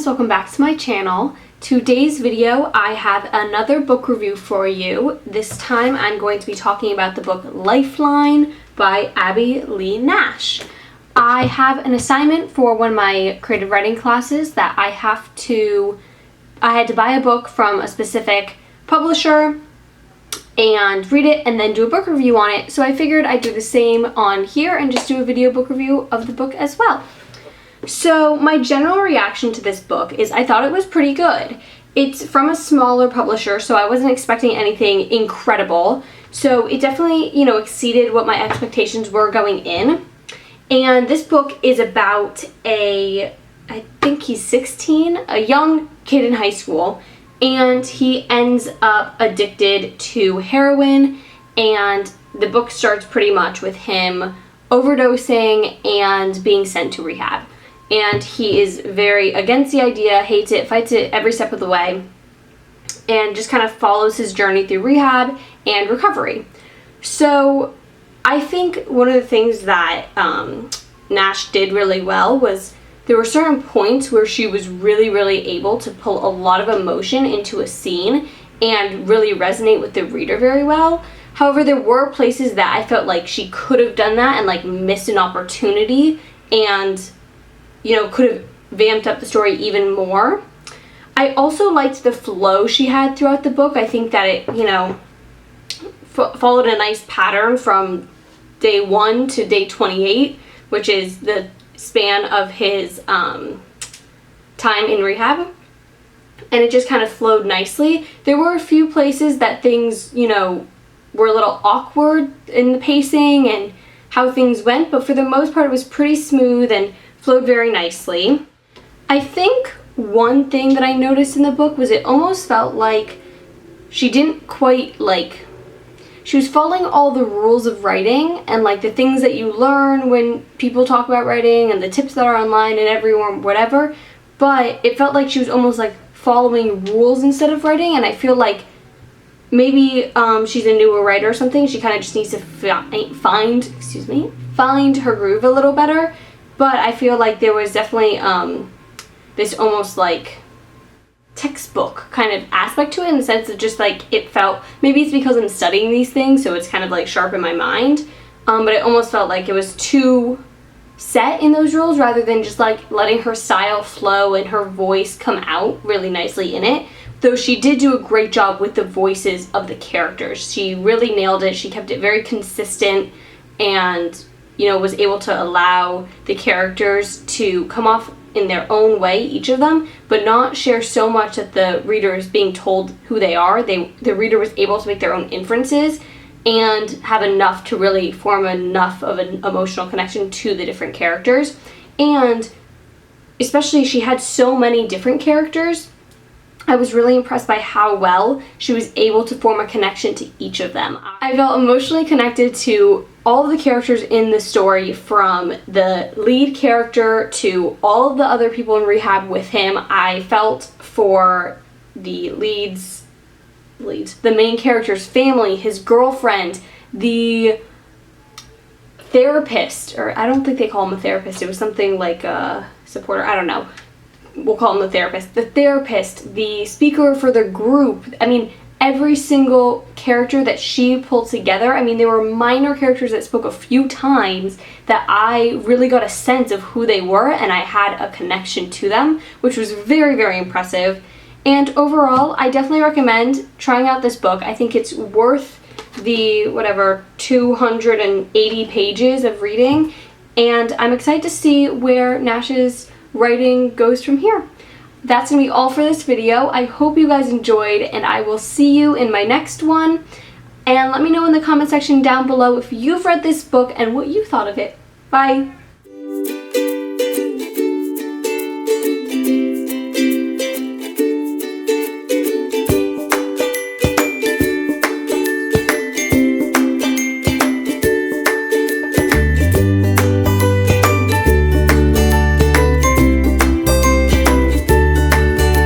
friends, welcome back to my channel. Today's video I have another book review for you. This time I'm going to be talking about the book Lifeline by Abby Lee Nash. I have an assignment for one of my creative writing classes that I had to buy a book from a specific publisher and read it and then do a book review on it. So I figured I'd do the same on here and just do a video book review of the book as well. So my general reaction to this book is I thought it was pretty good. It's from a smaller publisher, so I wasn't expecting anything incredible. So it definitely, exceeded what my expectations were going in. And this book is about I think he's 16, a young kid in high school, and he ends up addicted to heroin, and the book starts pretty much with him overdosing and being sent to rehab. And he is very against the idea, hates it, fights it every step of the way, and just kind of follows his journey through rehab and recovery. So I think one of the things that Nash did really well was there were certain points where she was really able to pull a lot of emotion into a scene and really resonate with the reader very well. However, there were places that I felt like she could have done that and missed an opportunity and could have vamped up the story even more. I also liked the flow she had throughout the book. I think that it, followed a nice pattern from day 1 to day 28, which is the span of his time in rehab. And it just kind of flowed nicely. There were a few places that things, were a little awkward in the pacing and how things went, but for the most part it was pretty smooth and flowed very nicely. I think one thing that I noticed in the book was it almost felt like she didn't quite she was following all the rules of writing and the things that you learn when people talk about writing and the tips that are online and everyone whatever, but it felt like she was almost following rules instead of writing, and I feel like maybe she's a newer writer or something. She kind of just needs to find her groove a little better. But I feel like there was definitely this almost textbook kind of aspect to it, in the sense of just it felt, maybe it's because I'm studying these things, so it's kind of sharp in my mind, but it almost felt like it was too set in those rules rather than just letting her style flow and her voice come out really nicely in it. Though she did do a great job with the voices of the characters. She really nailed it. She kept it very consistent and was able to allow the characters to come off in their own way, each of them, but not share so much that the reader is being told who they are. The reader was able to make their own inferences and have enough to really form enough of an emotional connection to the different characters. And especially she had so many different characters, I was really impressed by how well she was able to form a connection to each of them. I felt emotionally connected to all of the characters in the story, from the lead character to all of the other people in rehab with him. I felt for the the main character's family, his girlfriend, the therapist, or I don't think they call him a therapist, it was something like a supporter, I don't know. We'll call him the therapist, the speaker for the group. I mean, every single character that she pulled together. I mean, there were minor characters that spoke a few times that I really got a sense of who they were, and I had a connection to them, which was very impressive. And overall, I definitely recommend trying out this book. I think it's worth the 280 pages of reading, and I'm excited to see where Nash's writing goes from here. That's gonna be all for this video. I hope you guys enjoyed, and I will see you in my next one. And let me know in the comment section down below if you've read this book and what you thought of it. Bye!